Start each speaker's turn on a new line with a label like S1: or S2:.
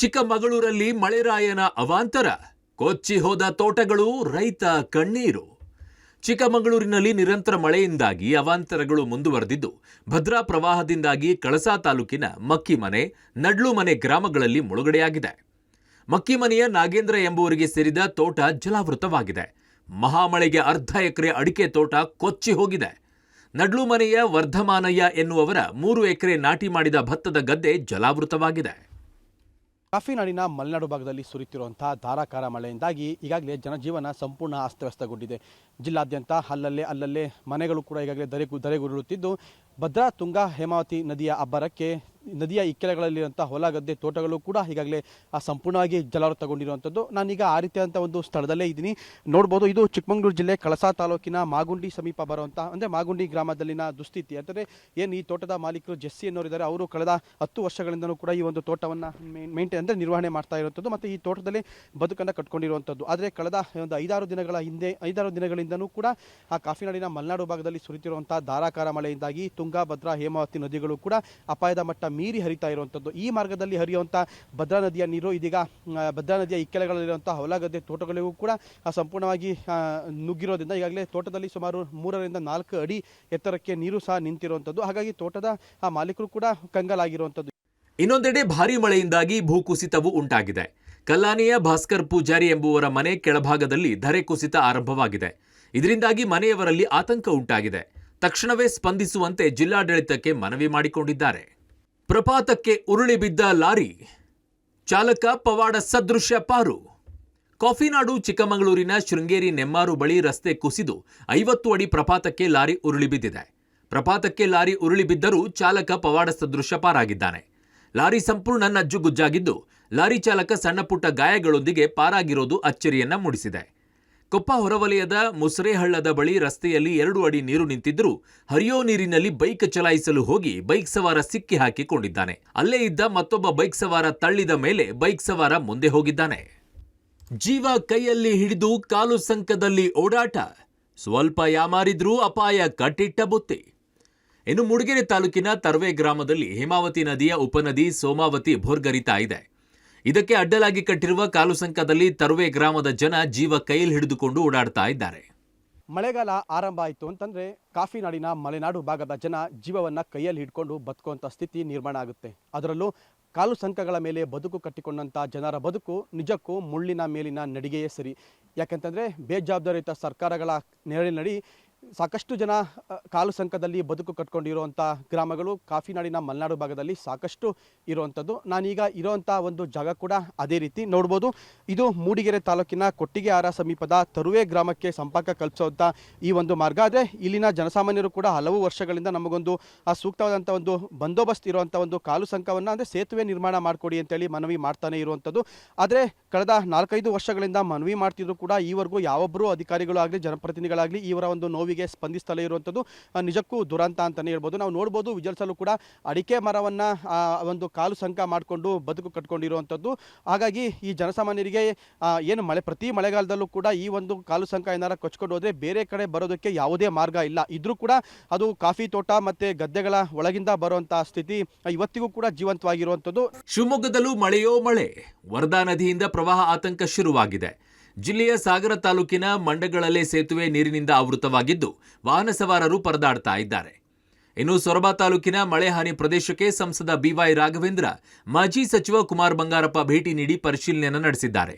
S1: ಚಿಕ್ಕಮಗಳೂರಲ್ಲಿ ಮಳೆರಾಯನ ಅವಾಂತರ, ಕೊಚ್ಚಿ ಹೋದ ತೋಟಗಳು, ರೈತ ಕಣ್ಣೀರು. ಚಿಕ್ಕಮಗಳೂರಿನಲ್ಲಿ ನಿರಂತರ ಮಳೆಯಿಂದಾಗಿ ಅವಾಂತರಗಳು ಮುಂದುವರೆದಿದ್ದು, ಭದ್ರಾ ಪ್ರವಾಹದಿಂದಾಗಿ ಕಳಸಾ ತಾಲೂಕಿನ ಮಕ್ಕಿಮನೆ, ನಡ್ಲುಮನೆ ಗ್ರಾಮಗಳಲ್ಲಿ ಮುಳುಗಡೆಯಾಗಿದೆ. ಮಕ್ಕಿಮನೆಯ ನಾಗೇಂದ್ರ ಎಂಬುವರಿಗೆ ಸೇರಿದ ತೋಟ ಜಲಾವೃತವಾಗಿದೆ. ಮಹಾಮಳೆಗೆ ಅರ್ಧ ಎಕರೆ ಅಡಿಕೆ ತೋಟ ಕೊಚ್ಚಿ ಹೋಗಿದೆ. ನಡ್ಲುಮನೆಯ ವರ್ಧಮಾನಯ್ಯ ಎನ್ನುವವರ 3 ಎಕರೆ ನಾಟಿ ಮಾಡಿದ ಭತ್ತದ ಗದ್ದೆ ಜಲಾವೃತವಾಗಿದೆ.
S2: ಕಾಫಿನಾಡಿನ ಮಲೆನಾಡು ಭಾಗದಲ್ಲಿ ಸುರಿಯುತ್ತಿರುವಂತಹ ಧಾರಾಕಾರ ಮಳೆಯಿಂದಾಗಿ ಈಗಾಗಲೇ ಜನಜೀವನ ಸಂಪೂರ್ಣ ಅಸ್ತವ್ಯಸ್ತಗೊಂಡಿದೆ. ಜಿಲ್ಲಾದ್ಯಂತ ಅಲ್ಲಲ್ಲೇ ಮನೆಗಳು ಕೂಡ ಈಗಾಗಲೇ ಧರೆಗುರುಳುತ್ತಿದ್ದು, ಭದ್ರಾ ತುಂಗಾ ಹೇಮಾವತಿ ನದಿಯ ಅಬ್ಬರಕ್ಕೆ ನದಿಯ ಇಕ್ಕೆಲಗಳಲ್ಲಿರುವಂಥ ಹೊಲ ಗದ್ದೆ ತೋಟಗಳು ಕೂಡ ಈಗಾಗಲೇ ಸಂಪೂರ್ಣವಾಗಿ ಜಲಾವೃತಗೊಂಡಿರುವಂಥದ್ದು. ನಾನೀಗ ಆ ರೀತಿಯಾದಂಥ ಒಂದು ಸ್ಥಳದಲ್ಲೇ ಇದ್ದೀನಿ. ನೋಡ್ಬೋದು, ಇದು ಚಿಕ್ಕಮಗಳೂರು ಜಿಲ್ಲೆ ಕಳಸಾ ತಾಲೂಕಿನ ಮಾಗುಂಡಿ ಸಮೀಪ ಬರುವಂಥ ಅಂದರೆ ಮಾಗುಂಡಿ ಗ್ರಾಮದಲ್ಲಿನ ದುಸ್ಥಿತಿ. ಅಂದರೆ ಏನು ಈ ತೋಟದ ಮಾಲೀಕರು ಜೆಸ್ಸಿ ಅನ್ನೋರಿದ್ದಾರೆ, ಅವರು ಕಳೆದ 10 ವರ್ಷಗಳಿಂದಲೂ ಕೂಡ ಈ ಒಂದು ತೋಟವನ್ನು ನಿರ್ವಹಣೆ ಮಾಡ್ತಾ ಇರುವಂಥದ್ದು ಮತ್ತು ಈ ತೋಟದಲ್ಲಿ ಬದುಕನ್ನು ಕಟ್ಕೊಂಡಿರುವಂಥದ್ದು. ಆದರೆ ಕಳೆದ ಒಂದು 5-6 ದಿನಗಳಿಂದಲೂ ಕೂಡ ಆ ಕಾಫಿನಾಡಿನ ಮಲೆನಾಡು ಭಾಗದಲ್ಲಿ ಸುರಿತಿರುವಂಥ ಧಾರಾಕಾರ ಮಳೆಯಿಂದಾಗಿ ತುಂಗಾ, ಭದ್ರಾ, ಹೇಮಾವತಿ ನದಿಗಳು ಕೂಡ ಅಪಾಯದ ಮಟ್ಟ ಮೀರಿ ಹರಿತಾ ಇರುವಂಥದ್ದು. ಈ ಮಾರ್ಗದಲ್ಲಿ ಹರಿಯುವಂಥ ಭದ್ರಾ ನದಿಯ ನೀರು ಇದೀಗ ಭದ್ರಾ ನದಿಯ ಇಕ್ಕೆಲಗಳಲ್ಲಿರುವಂಥ ಹೊಲ ಗದ್ದೆ ತೋಟಗಳಿಗೂ ಕೂಡ ಸಂಪೂರ್ಣವಾಗಿ ನುಗ್ಗಿರೋದ್ರಿಂದ ಈಗಾಗಲೇ ತೋಟದಲ್ಲಿ ಸುಮಾರು 3-4 ಅಡಿ ಎತ್ತರಕ್ಕೆ ನೀರು ಸಹ ನಿಂತಿರುವಂಥದ್ದು. ಹಾಗಾಗಿ ತೋಟದ ಮಾಲೀಕರು ಕೂಡ ಕಂಗಾಲಾಗಿರುವಂಥದ್ದು.
S1: ಇನ್ನೊಂದೆಡೆ ಭಾರೀ ಮಳೆಯಿಂದಾಗಿ ಭೂಕುಸಿತವೂ ಉಂಟಾಗಿದೆ. ಕಲ್ಲಾನಿಯ ಭಾಸ್ಕರ್ ಪೂಜಾರಿ ಎಂಬುವರ ಮನೆ ಕೆಳಭಾಗದಲ್ಲಿ ಧರೆ ಕುಸಿತ ಆರಂಭವಾಗಿದೆ. ಇದರಿಂದಾಗಿ ಮನೆಯವರಲ್ಲಿ ಆತಂಕ ಉಂಟಾಗಿದೆ. ತಕ್ಷಣವೇ ಸ್ಪಂದಿಸುವಂತೆ ಜಿಲ್ಲಾಡಳಿತಕ್ಕೆ ಮನವಿ ಮಾಡಿಕೊಂಡಿದ್ದಾರೆ. ಪ್ರಪಾತಕ್ಕೆ ಉರುಳಿ ಬಿದ್ದ ಲಾರಿ, ಚಾಲಕ ಪವಾಡ ಸದೃಶ್ಯ ಪಾರು. ಕಾಫಿನಾಡು ಚಿಕ್ಕಮಗಳೂರಿನ ಶೃಂಗೇರಿ ನೆಮ್ಮಾರು ಬಳಿ ರಸ್ತೆ ಕುಸಿದು 50 ಅಡಿ ಪ್ರಪಾತಕ್ಕೆ ಲಾರಿ ಉರುಳಿ ಬಿದ್ದಿದೆ. ಪ್ರಪಾತಕ್ಕೆ ಲಾರಿ ಉರುಳಿ ಬಿದ್ದರೂ ಚಾಲಕ ಪವಾಡ ಸದೃಶ್ಯ ಪಾರಾಗಿದ್ದಾನೆ. ಲಾರಿ ಸಂಪೂರ್ಣ ನಜ್ಜುಗುಜ್ಜಾಗಿದ್ದು, ಲಾರಿ ಚಾಲಕ ಸಣ್ಣಪುಟ್ಟ ಗಾಯಗಳೊಂದಿಗೆ ಪಾರಾಗಿರೋದು ಅಚ್ಚರಿಯನ್ನ ಮೂಡಿಸಿದೆ. ಕೊಪ್ಪ ಹೊರವಲಯದ ಮುಸರೇಹಳ್ಳದ ಬಳಿ ರಸ್ತೆಯಲ್ಲಿ 2 ಅಡಿ ನೀರು ನಿಂತಿದ್ದರೂ ಹರಿಯೋ ನೀರಿನಲ್ಲಿ ಬೈಕ್ ಚಲಾಯಿಸಲು ಹೋಗಿ ಬೈಕ್ ಸವಾರ ಸಿಕ್ಕಿ ಹಾಕಿಕೊಂಡಿದ್ದಾನೆ. ಅಲ್ಲೇ ಇದ್ದ ಮತ್ತೊಬ್ಬ ಬೈಕ್ ಸವಾರ ತಳ್ಳಿದ ಮೇಲೆ ಬೈಕ್ ಸವಾರ ಮುಂದೆ ಹೋಗಿದ್ದಾನೆ. ಜೀವ ಕೈಯಲ್ಲಿ ಹಿಡಿದು ಕಾಲು ಸಂಕದಲ್ಲಿ ಓಡಾಟ, ಸ್ವಲ್ಪ ಯಾಮಾರಿದ್ರೂ ಅಪಾಯ ಕಟ್ಟಿಟ್ಟ ಬುತ್ತಿ. ಇನ್ನು ಮೂಡಿಗೆರೆ ತಾಲೂಕಿನ ತರ್ವೆ ಗ್ರಾಮದಲ್ಲಿ ಹೇಮಾವತಿ ನದಿಯ ಉಪನದಿ ಸೋಮಾವತಿ ಭೋರ್ಗರಿತಾ ಇದೆ. ಇದಕ್ಕೆ ಅಡ್ಡಲಾಗಿ ಕಟ್ಟಿರುವ ಕಾಲುಸಂಕದಲ್ಲಿ ತರ್ವೆ ಗ್ರಾಮದ ಜನ ಜೀವ ಕೈಯಲ್ಲಿ ಹಿಡಿದುಕೊಂಡು ಓಡಾಡ್ತಾ ಇದ್ದಾರೆ.
S2: ಮಳೆಗಾಲ ಆರಂಭ ಆಯಿತು ಅಂತಂದರೆ ಕಾಫಿನಾಡಿನ ಮಲೆನಾಡು ಭಾಗದ ಜನ ಜೀವವನ್ನು ಕೈಯಲ್ಲಿ ಹಿಡ್ಕೊಂಡು ಬದುಕುವಂಥ ಸ್ಥಿತಿ ನಿರ್ಮಾಣ ಆಗುತ್ತೆ. ಅದರಲ್ಲೂ ಕಾಲು ಸಂಕಗಳ ಮೇಲೆ ಬದುಕು ಕಟ್ಟಿಕೊಂಡಂಥ ಜನರ ಬದುಕು ನಿಜಕ್ಕೂ ಮುಳ್ಳಿನ ಮೇಲಿನ ನಡಿಗೆಯೇ ಸರಿ. ಯಾಕೆಂತಂದರೆ ಬೇಜವಾಬ್ದಾರಿಯುತ ಸರ್ಕಾರಗಳ ನೆರಳಿನಡಿ ಸಾಕಷ್ಟು ಜನ ಕಾಲು ಸಂಕದಲ್ಲಿ ಬದುಕು ಕಟ್ಕೊಂಡಿರುವಂಥ ಗ್ರಾಮಗಳು ಕಾಫಿನಾಡಿನ ಮಲೆನಾಡು ಭಾಗದಲ್ಲಿ ಸಾಕಷ್ಟು ಇರುವಂಥದ್ದು. ನಾನೀಗ ಇರುವಂಥ ಒಂದು ಜಾಗ ಕೂಡ ಅದೇ ರೀತಿ. ನೋಡ್ಬೋದು, ಇದು ಮೂಡಿಗೆರೆ ತಾಲೂಕಿನ ಕೊಟ್ಟಿಗೆಹಾರ ಸಮೀಪದ ತರುವೆ ಗ್ರಾಮಕ್ಕೆ ಸಂಪರ್ಕ ಕಲ್ಪಿಸುವಂಥ ಈ ಒಂದು ಮಾರ್ಗ. ಆದರೆ ಇಲ್ಲಿನ ಜನಸಾಮಾನ್ಯರು ಕೂಡ ಹಲವು ವರ್ಷಗಳಿಂದ ನಮಗೊಂದು ಸೂಕ್ತವಾದಂಥ ಒಂದು ಬಂದೋಬಸ್ತ್ ಇರುವಂಥ ಒಂದು ಕಾಲು ಸಂಕವನ್ನು ಅಂದರೆ ಸೇತುವೆ ನಿರ್ಮಾಣ ಮಾಡಿಕೊಡಿ ಅಂತೇಳಿ ಮನವಿ ಮಾಡ್ತಾನೆ ಇರುವಂಥದ್ದು. ಆದರೆ ಕಳೆದ 4-5 ವರ್ಷಗಳಿಂದ ಮನವಿ ಮಾಡ್ತಿದ್ರು ಕೂಡ ಈವರೆಗೂ ಯಾವೊಬ್ಬರು ಅಧಿಕಾರಿಗಳು ಆಗಲಿ ಜನಪ್ರತಿನಿಧಿಗಳಾಗಲಿ ಇವರ ಒಂದು ನೋವಿಗೆ ಸ್ಪಂದಿಸ್ತಲೇ ಇರುವಂಥದ್ದು ನಿಜಕ್ಕೂ ದುರಂತ ಅಂತಲೇ ಹೇಳ್ಬೋದು. ನಾವು ನೋಡ್ಬೋದು, ವಿಜಲ್ಸಲ್ಲೂ ಕೂಡ ಅಡಿಕೆ ಮರವನ್ನು ಒಂದು ಕಾಲು ಸಂಕ ಮಾಡಿಕೊಂಡು ಬದುಕು ಕಟ್ಕೊಂಡಿರುವಂಥದ್ದು. ಹಾಗಾಗಿ ಈ ಜನಸಾಮಾನ್ಯರಿಗೆ ಏನು ಪ್ರತಿ ಮಳೆಗಾಲದಲ್ಲೂ ಕೂಡ ಈ ಒಂದು ಕಾಲು ಸಂಕ ಏನಾರ ಕೊಚ್ಕೊಂಡು ಹೋದರೆ ಬೇರೆ ಕಡೆ ಬರೋದಕ್ಕೆ ಯಾವುದೇ ಮಾರ್ಗ ಇಲ್ಲ. ಇದ್ರೂ ಕೂಡ ಅದು ಕಾಫಿ ತೋಟ ಮತ್ತು ಗದ್ದೆಗಳ ಒಳಗಿಂದ ಬರುವಂಥ ಸ್ಥಿತಿ ಇವತ್ತಿಗೂ ಕೂಡ ಜೀವಂತವಾಗಿರುವಂಥದ್ದು.
S1: ಶಿವಮೊಗ್ಗದಲ್ಲೂ ಮಳೆಯೋ ಮಳೆ, ವರದಾ ನದಿಯಿಂದ ಪ್ರವಾಹ ಆತಂಕ ಶುರುವಾಗಿದೆ. ಜಿಲ್ಲೆಯ ಸಾಗರ ತಾಲೂಕಿನ ಮಂಡಗಳಲ್ಲೇ ಸೇತುವೆ ನೀರಿನಿಂದ ಆವೃತವಾಗಿದ್ದು ವಾಹನ ಸವಾರರು ಪರದಾಡ್ತಾ ಇದ್ದಾರೆ. ಇನ್ನು ಸೊರಬ ತಾಲೂಕಿನ ಮಳೆ ಹಾನಿ ಪ್ರದೇಶಕ್ಕೆ ಸಂಸದ BY ರಾಘವೇಂದ್ರ, ಮಾಜಿ ಸಚಿವ ಕುಮಾರ್ ಬಂಗಾರಪ್ಪ ಭೇಟಿ ನೀಡಿ ಪರಿಶೀಲನೆಯನ್ನು ನಡೆಸಿದ್ದಾರೆ.